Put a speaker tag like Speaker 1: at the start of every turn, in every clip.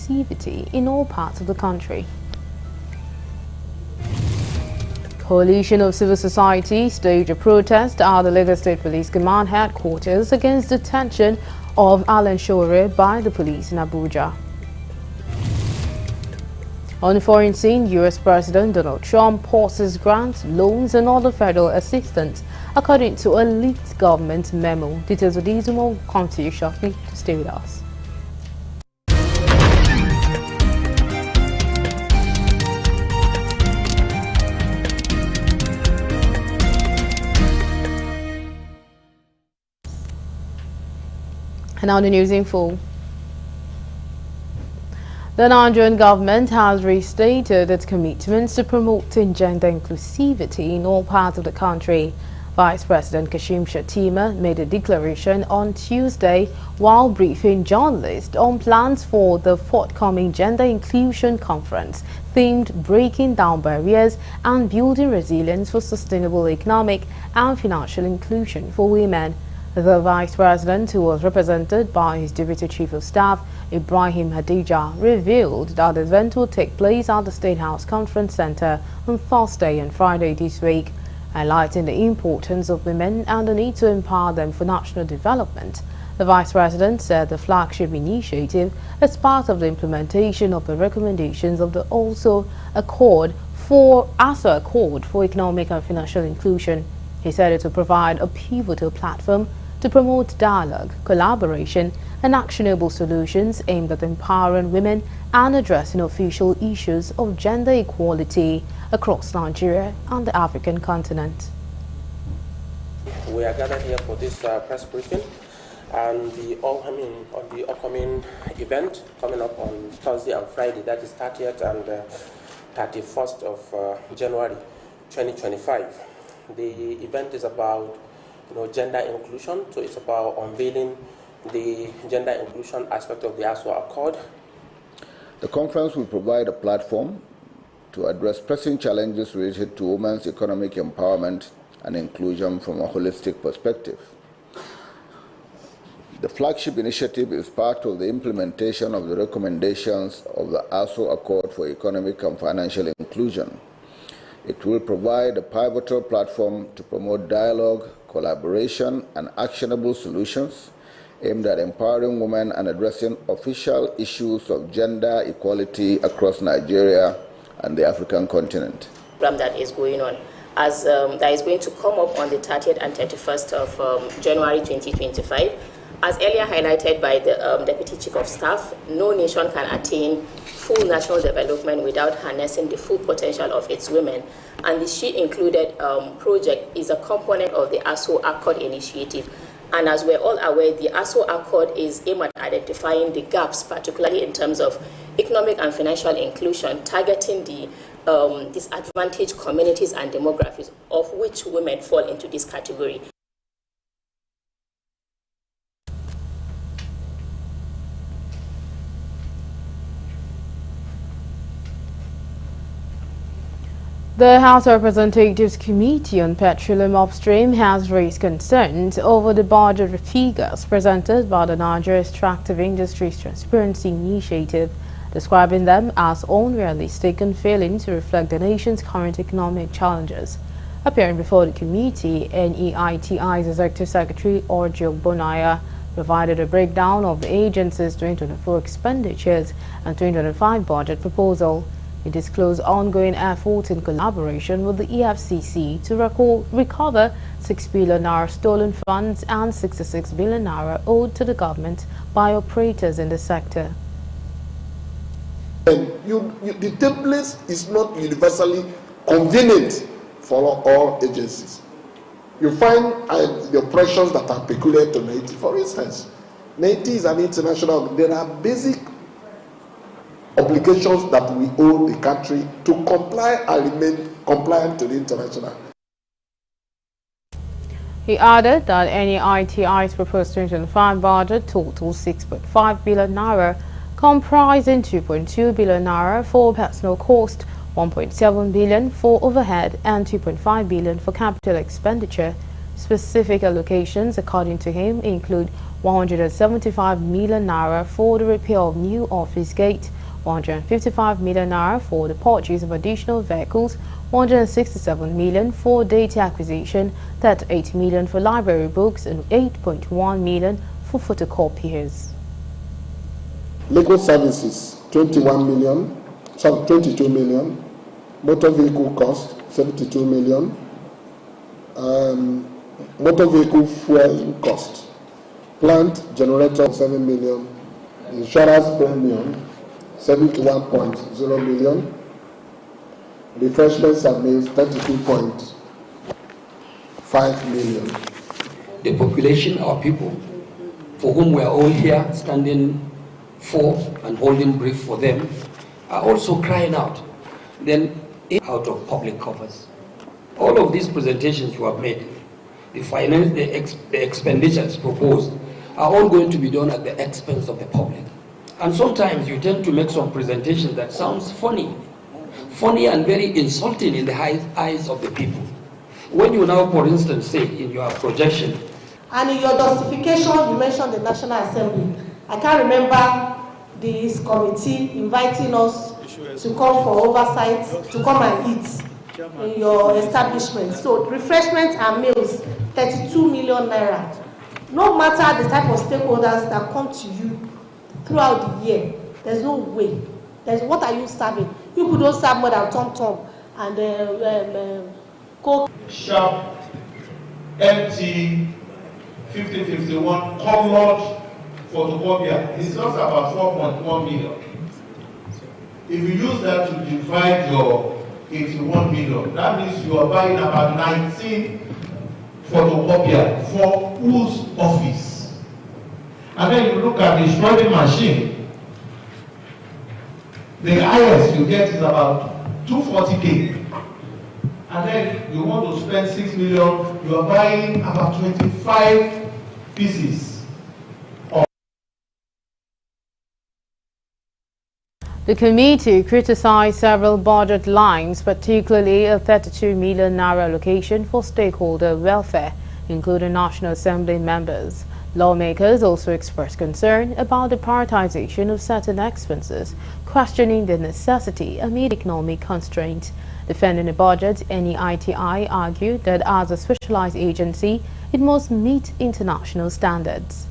Speaker 1: inclusivity in all parts of the country. Coalition of civil society staged a protest at the Lagos State Police Command headquarters against detention of Alan Shore by the police in Abuja. On the foreign scene, U.S. President Donald Trump pauses grants, loans and other federal assistance, according to a leaked government memo. Details of these will come to you shortly. Stay with us. And now the news in full. The Nigerian government has restated its commitments to promoting gender inclusivity in all parts of the country. Vice President Kashim Shettima made a declaration on Tuesday while briefing journalists on plans for the forthcoming Gender Inclusion Conference themed Breaking Down Barriers and Building Resilience for Sustainable Economic and Financial Inclusion for Women. The Vice President, who was represented by his Deputy Chief of Staff, Ibrahim Hadija, revealed that the event will take place at the State House Conference Center on Thursday and Friday this week, highlighting the importance of women and the need to empower them for national development. The Vice President said the flagship initiative is part of the implementation of the recommendations of the ASO Accord for Economic and Financial Inclusion. He said it will provide a pivotal platform to promote dialogue, collaboration, and actionable solutions aimed at empowering women and addressing official issues of gender equality across Nigeria and the African continent.
Speaker 2: We are gathered here for this press briefing and on the upcoming event coming up on Thursday and Friday, that is 30th and 31st of January 2025. The event is about gender inclusion, so it's about unveiling the gender inclusion aspect of the ASO Accord.
Speaker 3: The conference will provide a platform to address pressing challenges related to women's economic empowerment and inclusion from a holistic perspective. The flagship initiative is part of the implementation of the recommendations of the ASO Accord for Economic and Financial Inclusion. It will provide a pivotal platform to promote dialogue, collaboration, and actionable solutions aimed at empowering women and addressing official issues of gender equality across Nigeria and the African continent.
Speaker 4: That is going on, that is going to come up on the 30th and 31st of January 2025. As earlier highlighted by the Deputy Chief of Staff, no nation can attain full national development without harnessing the full potential of its women. And the She Included project is a component of the ASO Accord initiative. And as we're all aware, the ASO Accord is aimed at identifying the gaps, particularly in terms of economic and financial inclusion, targeting the disadvantaged communities and demographics, of which women fall into this category.
Speaker 1: The House of Representatives Committee on Petroleum Upstream has raised concerns over the budget figures presented by the Nigeria Extractive Industries Transparency Initiative, describing them as unrealistic and failing to reflect the nation's current economic challenges. Appearing before the committee, NEITI's Executive Secretary Orjo Bonaya provided a breakdown of the agency's 2024 expenditures and 2025 budget proposal. It disclosed ongoing efforts in collaboration with the EFCC to recover 6 billion naira stolen funds and 66 billion naira owed to the government by operators in the sector.
Speaker 5: The template is not universally convenient for all agencies. You find the operations that are peculiar to NEITI. For instance, NEITI is an international. There are basic obligations that we owe the country to comply and remain compliant to the international.
Speaker 1: He added that NEITI's proposed 2025 budget totals 6.5 billion naira, comprising 2.2 billion naira for personal cost, 1.7 billion for overhead, and 2.5 billion for capital expenditure. Specific allocations, according to him, include 175 million naira for the repair of new office gate, 155 million naira for the purchase of additional vehicles, 167 million for data acquisition, 38 million for library books, and 8.1 million for photocopiers.
Speaker 5: Legal services, 22 million. Motor vehicle cost, 72 million. Motor vehicle fuel cost. Plant generator, 7 million. Insurance premium, 71.0 million. Refreshments and meals, 32.5 million.
Speaker 6: The population, our people, for whom we are all here standing for and holding brief for them, are also crying out. Then out of public coffers. All of these presentations you have made, the expenditures proposed, are all going to be done at the expense of the public. And sometimes you tend to make some presentation that sounds funny and very insulting in the eyes of the people. When you now, for instance, say in your projection,
Speaker 7: and in your justification, you mentioned the National Assembly. I can't remember this committee inviting us to come for oversight, to come and eat in your establishment. So refreshments and meals, 32 million naira. No matter the type of stakeholders that come to you throughout the year, there's no way. What are you serving? You don't serve more than tom-tom and Coke.
Speaker 8: Sharp, MT 5051 colored photocopier is just about 4.1 million. If you use that to divide your 81 million, that means you are buying about 19 photocopier for whose office? And then you look at the shredding machine, the highest you get is about 240k. And then you want to spend 6 million, you are buying about 25 pieces.
Speaker 1: The committee criticized several budget lines, particularly a 32 million naira allocation for stakeholder welfare, including National Assembly members. Lawmakers also expressed concern about the prioritization of certain expenses, questioning the necessity amid economic constraints. Defending the budget, NEITI argued that as a specialized agency, it must meet international standards.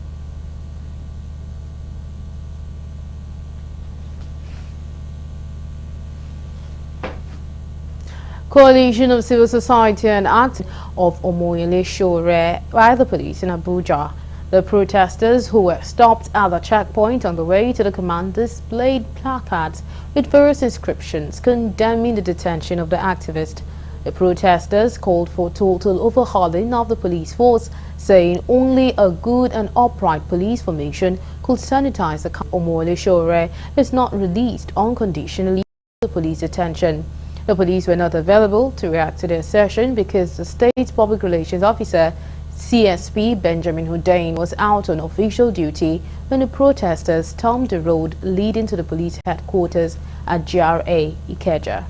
Speaker 1: Coalition of Civil Society and Arts of Omoyele Sowore by the police in Abuja. The protesters who were stopped at the checkpoint on the way to the command displayed placards with various inscriptions condemning the detention of the activist. The protesters called for total overhauling of the police force, saying only a good and upright police formation could sanitize the Omoyele Sowore is not released unconditionally the police detention. The police were not available to react to the assertion because the state's public relations officer, CSP Benjamin Hundeyin, was out on official duty when the protesters stormed the road leading to the police headquarters at GRA Ikeja.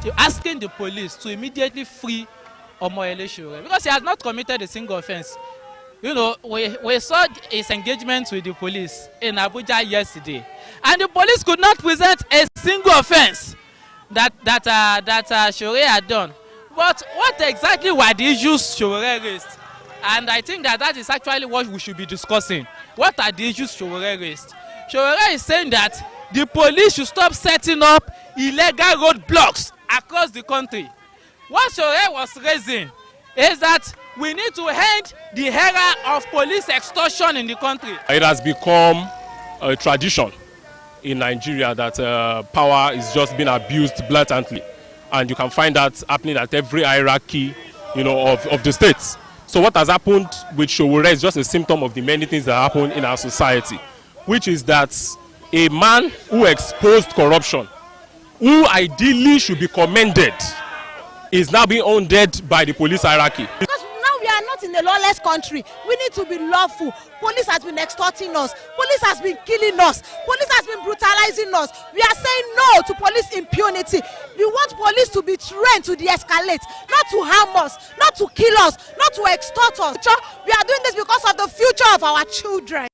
Speaker 9: You're asking the police to immediately free Omoyele Sowore because he has not committed a single offense. You know, we saw his engagement with the police in Abuja yesterday, and the police could not present a single offense that Sowore had done. But what exactly were the issues Sowore raised? And I think that is actually what we should be discussing. What are the issues Sowore raised? Sowore is saying that the police should stop setting up illegal roadblocks across the country. What Sowore was raising is that we need to end the era of police extortion in the country.
Speaker 10: It has become a tradition in Nigeria that power is just being abused blatantly. And you can find that happening at every hierarchy, you know, of the states. So what has happened with Sowore is just a symptom of the many things that happen in our society, which is that a man who exposed corruption, who ideally should be commended, is now being hounded by the police hierarchy.
Speaker 11: Because now we are not in
Speaker 7: in a lawless country, we need to be lawful. Police has been extorting us. Police has been killing us. Police has been brutalizing us. We are saying no to police impunity. We want police to be trained to de-escalate, not to harm us, not to kill us, not to extort us. We are doing this because of the future of our children.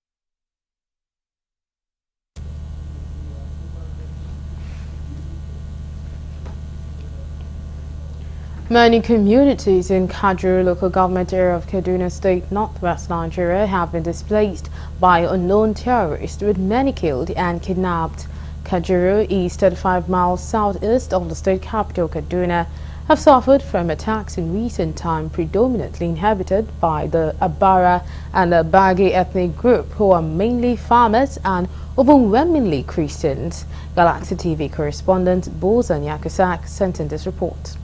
Speaker 1: Many communities in Kajuru local government area of Kaduna State, northwest Nigeria, have been displaced by unknown terrorists, with many killed and kidnapped. Kajuru is 35 miles southeast of the state capital, Kaduna, have suffered from attacks in recent time, predominantly inhabited by the Abara and the Bagi ethnic group, who are mainly farmers and overwhelmingly Christians. Galaxy TV correspondent Bozan Yakusak sent in this report.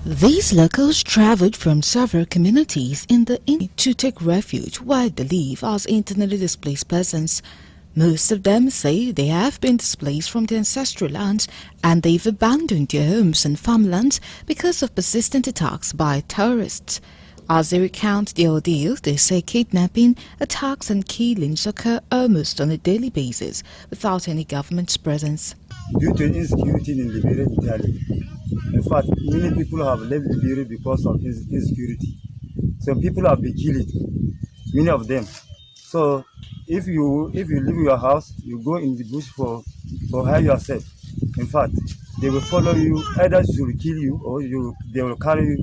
Speaker 11: These locals traveled from several communities in the to take refuge where they live as internally displaced persons. Most of them say they have been displaced from their ancestral lands and they've abandoned their homes and farmlands because of persistent attacks by terrorists. As they recount the ordeal, they say kidnapping, attacks and killings occur almost on a daily basis without any government's presence.
Speaker 12: Due to insecurity in Liberia entirely. In fact, many people have left Liberia because of insecurity. Some people have been killed, many of them. So if you leave your house, you go in the bush for help yourself. In fact, they will follow you, either they will kill you or they will carry you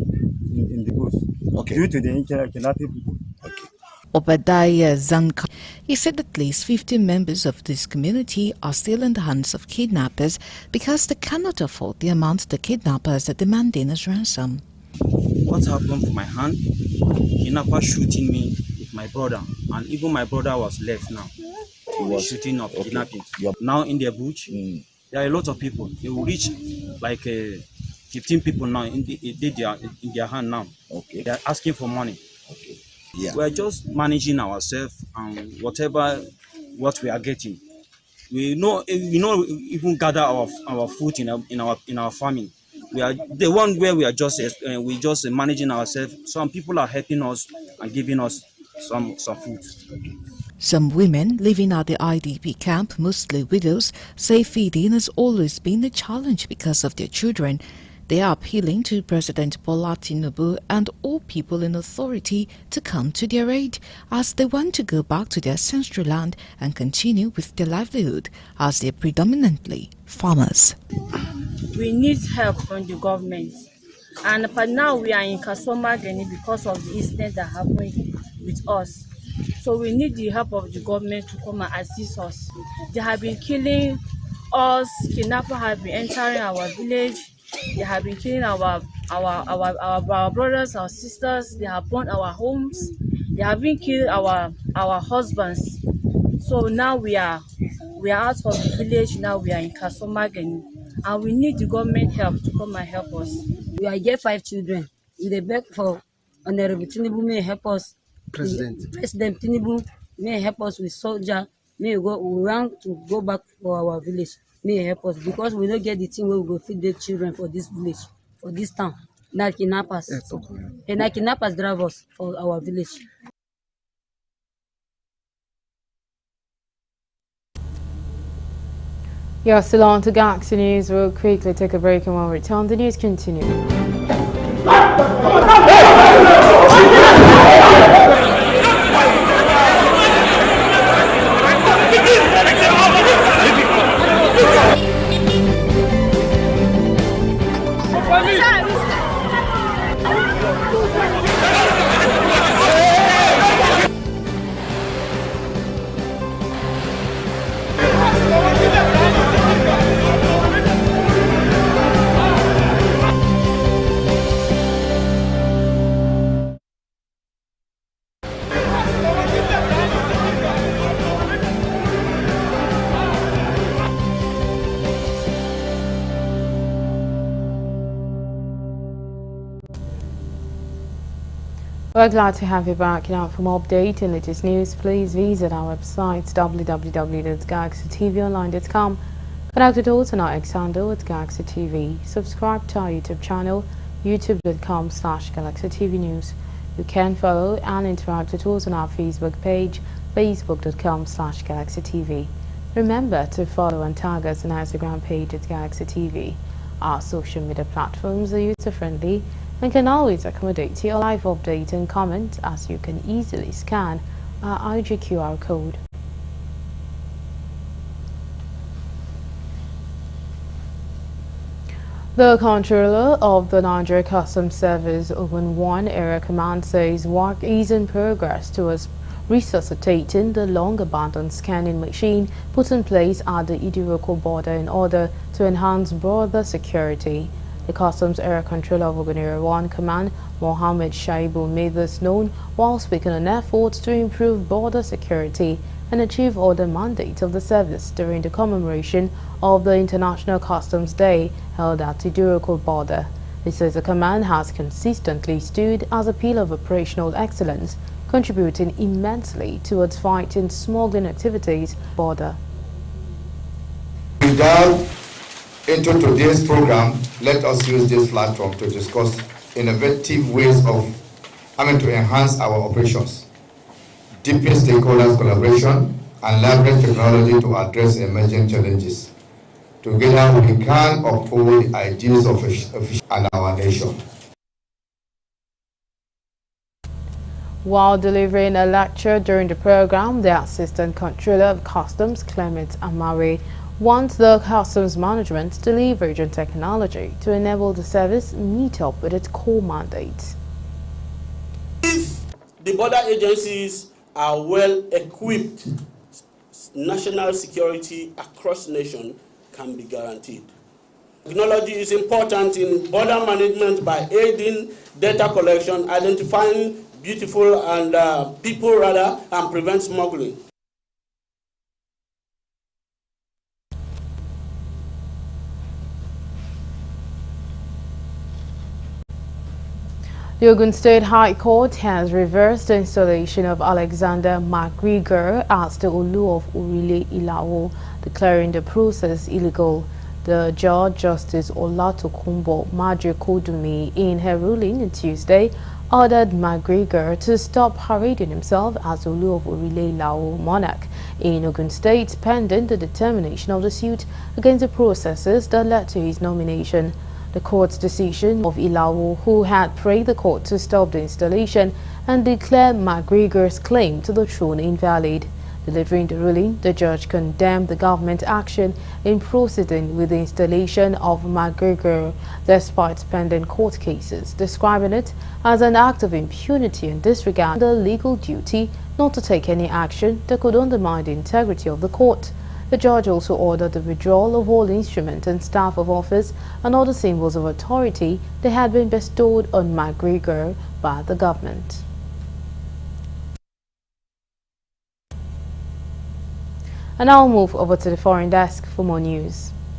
Speaker 12: in the bush. Okay. Due to the kidnapping people. Okay.
Speaker 11: Obadiah Zanka. He said at least 50 members of this community are still in the hands of kidnappers because they cannot afford the amount the kidnappers are demanding as ransom.
Speaker 13: What happened to my hand? Kidnapper shooting me with my brother, and even my brother was left now. He was shooting up, kidnapping. Now in their bush, there are a lot of people. They will reach like 15 people now in their hand now. Okay. They are asking for money. Okay. Yeah. We are just managing ourselves and what we are getting. We know even gather our food in our farming. We are the one where we are just managing ourselves. Some people are helping us and giving us some food.
Speaker 11: Some women living at the IDP camp, mostly widows, say feeding has always been a challenge because of their children. They are appealing to President Bola Tinubu and all people in authority to come to their aid as they want to go back to their ancestral land and continue with their livelihood as they are predominantly farmers.
Speaker 14: We need help from the government, and but now we are in Kasomageni because of the incident that happened with us. So we need the help of the government to come and assist us. They have been killing us, kidnappers have been entering our village. They have been killing our brothers, our sisters. They have burned our homes. They have been killing our husbands. So now we are out of the village. Now we are in Kasomageni, and we need the government help to come and help us.
Speaker 15: We are get 5 children. We beg for Honorable Tinubu may help us. President Tinubu may help us with soldier. We want to go back for our village. May help us because we don't get the thing where we go feed the children for this village, for this town. Now kidnappers. Yes, okay. And now kidnappers drive us for our village.
Speaker 1: You're still on to Galaxy News. We'll quickly take a break, and when we return, the news continues. We're glad to have you back. Now, for more update and latest news, please visit our website www.galaxytvonline.com. Connect with us on our X handle at Galaxy TV. Subscribe to our YouTube channel, youtube.com/Galaxy TV News. You can follow and interact with us on our Facebook page, facebook.com/Galaxy TV. Remember to follow and tag us on our Instagram page at Galaxy TV. Our social media platforms are user-friendly and can always accommodate your live update and comment, as you can easily scan our IG QR code. The Controller of the Nigeria Customs Service Ogun 1 Area Command says work is in progress towards resuscitating the long-abandoned scanning machine put in place at the Idiroko border in order to enhance border security. The Customs Area Controller of Ogun Area 1 Command, Mohammed Shaibu, made this known while speaking on efforts to improve border security and achieve other mandates of the service during the commemoration of the International Customs Day held at the Idiroko border. He says the command has consistently stood as a pillar of operational excellence, contributing immensely towards fighting smuggling activities border.
Speaker 16: We dive into today's program. Let us use this platform to discuss innovative ways to enhance our operations, deepen stakeholders' collaboration, and leverage technology to address emerging challenges. Together, we can uphold the ideals of and our nation.
Speaker 1: While delivering a lecture during the program, the Assistant Controller of Customs, Clement Amare, wants the customs management to leverage on technology to enable the service meet up with its core mandates.
Speaker 17: If the border agencies are well equipped, national security across the nation can be guaranteed. Technology is important in border management by aiding data collection, identifying beautiful and people and prevent smuggling.
Speaker 1: The Ogun State High Court has reversed the installation of Alexander McGregor as the Olu of Orile Ilawo, declaring the process illegal. The judge, Justice Olatokunbo Majekodunmi, in her ruling on Tuesday, ordered McGregor to stop parading himself as Olu of Orile Ilawo monarch in Ogun State, pending the determination of the suit against the processes that led to his nomination. The court's decision of Ilawo, who had prayed the court to stop the installation and declare McGregor's claim to the throne invalid. Delivering the ruling, the judge condemned the government action in proceeding with the installation of McGregor despite pending court cases, describing it as an act of impunity and disregard the legal duty not to take any action that could undermine the integrity of the court. The judge also ordered the withdrawal of all instruments and staff of office and other symbols of authority that had been bestowed on McGregor by the government. And now we'll move over to the foreign desk for more news.